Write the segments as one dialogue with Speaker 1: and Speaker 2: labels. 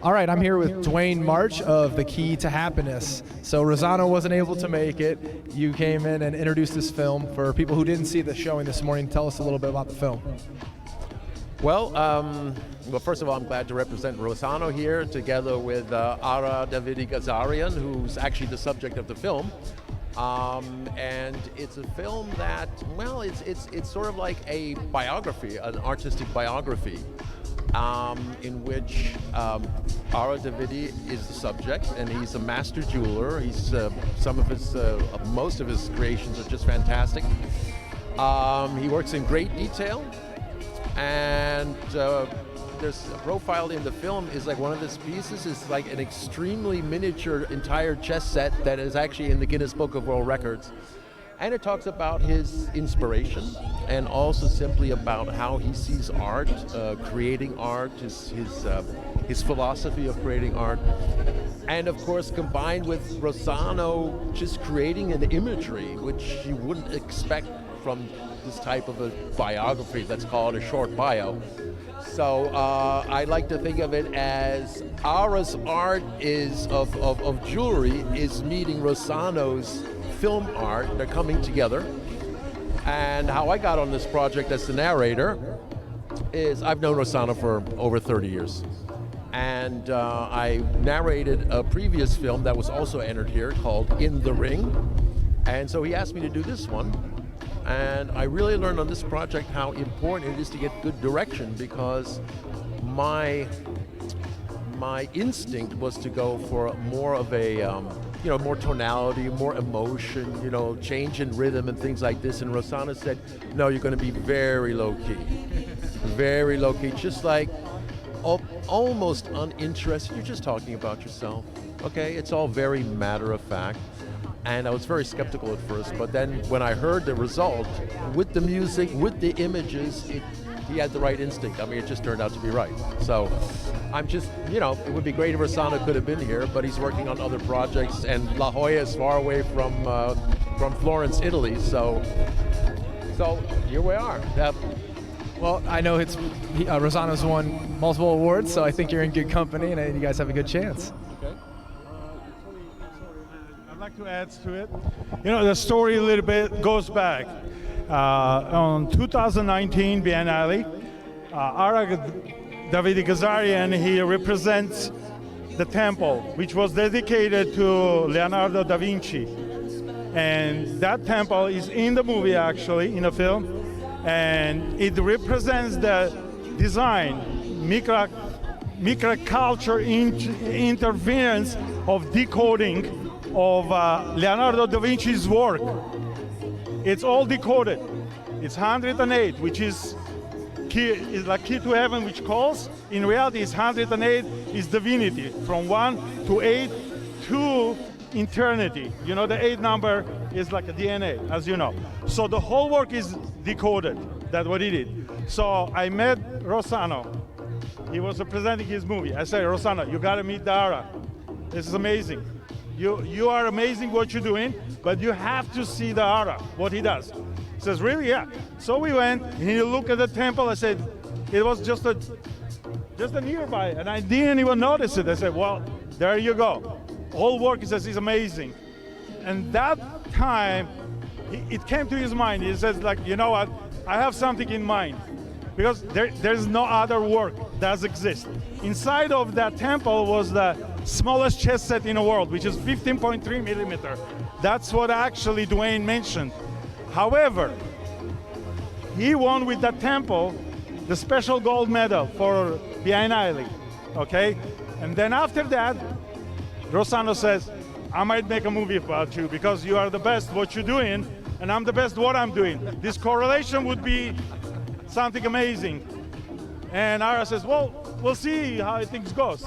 Speaker 1: All right, I'm here with Duane March of The Key to Happiness. So Rossano wasn't able to make it. You came in and introduced this film. For people who didn't see the showing this morning, tell us a little bit about the film.
Speaker 2: Well, first of all, I'm glad to represent Rossano here, together with ARA DAVIDI GHAZARYAN, who's actually the subject of the film. And it's a film that, well, it's sort of like a biography, an artistic biography, in which ARA DAVIDI is the subject, and he's a master jeweler. He's most of his creations are just fantastic. He works in great detail, and there's profiled in the film is like one of his pieces is like an extremely miniature entire chess set that is actually in the Guinness Book of World Records. And it talks about his inspiration and also simply about how he sees art, creating art, his philosophy of creating art. And of course, combined with Rossano just creating an imagery which you wouldn't expect from this type of a biography that's called a short bio. So I like to think of it as Ara's art is of jewelry is meeting Rossano's film art. They're coming together. And how I got on this project as the narrator is I've known Rossano for over 30 years. And I narrated a previous film that was also entered here called In the Ring. And so he asked me to do this one. And I really learned on this project how important it is to get good direction, because my instinct was to go for more of a more tonality, more emotion, change in rhythm and things like this. And Rossano said, no, you're going to be very low key, just like almost uninterested. You're just talking about yourself. Okay, it's all very matter of fact. And I was very skeptical at first, but then when I heard the result, with the music, with the images, he had the right instinct. I mean, it just turned out to be right. So I'm just, it would be great if Rossano could have been here, but he's working on other projects, and La Jolla is far away from Florence, Italy. So here we are.
Speaker 1: Well, I know Rossano's won multiple awards, so I think you're in good company, and you guys have a good chance.
Speaker 3: To add to it, the story a little bit goes back. On 2019 Biennale, ARA DAVIDI GHAZARYAN, he represents the temple, which was dedicated to Leonardo da Vinci. And that temple is in the movie, actually, in the film. And it represents the design, microculture interference of decoding of Leonardo da Vinci's work. It's all decoded. It's 108, which is like key to heaven, which calls. In reality, it's 108 is divinity, from 1 to 8 to eternity. The 8 number is like a DNA, as you know. So the whole work is decoded. That's what he did. So I met Rossano. He was presenting his movie. I said, Rossano, you got to meet Dara. This is amazing. You are amazing what you're doing, but you have to see the ARA, what he does. He says, really? Yeah. So we went, and he looked at the temple. I said, it was just a nearby, and I didn't even notice it. I said, well, there you go. All work, he says, is amazing. And that time, it came to his mind. He says, like, you know what? I have something in mind, because there's no other work that exists. Inside of that temple was the smallest chess set in the world, which is 15.3 millimeter. That's what actually Duane mentioned. However, he won with that temple the special gold medal for Biennale, okay? And then after that, Rossano says, I might make a movie about you because you are the best what you're doing, and I'm the best what I'm doing. This correlation would be something amazing. And Ara says, well, we'll see how things goes.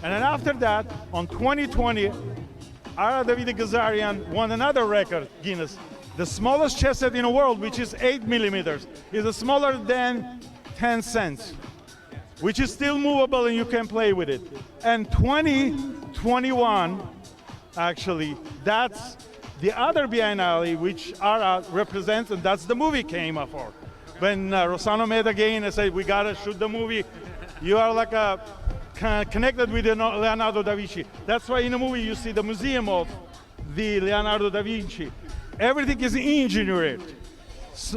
Speaker 3: And then after that, on 2020, ARA DAVIDI GHAZARYAN won another record, Guinness. The smallest chess set in the world, which is 8 millimeters, is smaller than 10 cents, which is still movable and you can play with it. And 22 2021, actually, that's the other biennale which ARA represents, and that's the movie came up for. When Rossano met again and said, we gotta shoot the movie, you are like connected with Leonardo da Vinci. That's why in the movie you see the museum of the Leonardo da Vinci. Everything is engineered.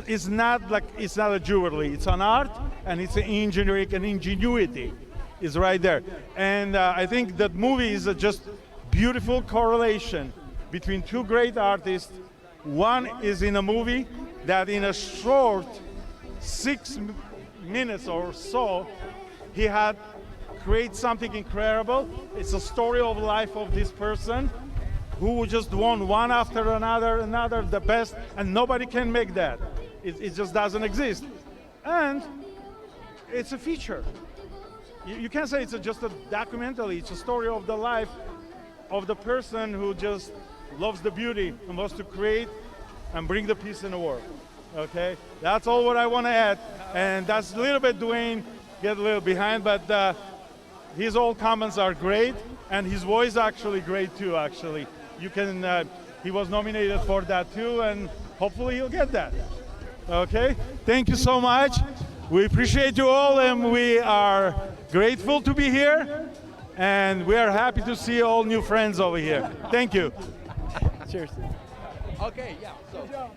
Speaker 3: It's not a jewelry, it's an art, and it's an engineering and ingenuity is right there. And I think that movie is just beautiful correlation between two great artists. One is in a movie that in a short 6 minutes or so, he had create something incredible. It's a story of life of this person who just won one after another, the best, and nobody can make that. It just doesn't exist. And it's a feature. You can't say it's just a documentary, it's a story of the life of the person who just loves the beauty and wants to create and bring the peace in the world. Okay, that's all what I want to add. And that's a little bit Duane get a little behind, but his old comments are great, and his voice actually great too, actually. You can, he was nominated for that too, and hopefully he'll get that. Okay, thank you so much. We appreciate you all, and we are grateful to be here, and we are happy to see all new friends over here. Thank you.
Speaker 1: Cheers.
Speaker 2: Okay, yeah. So.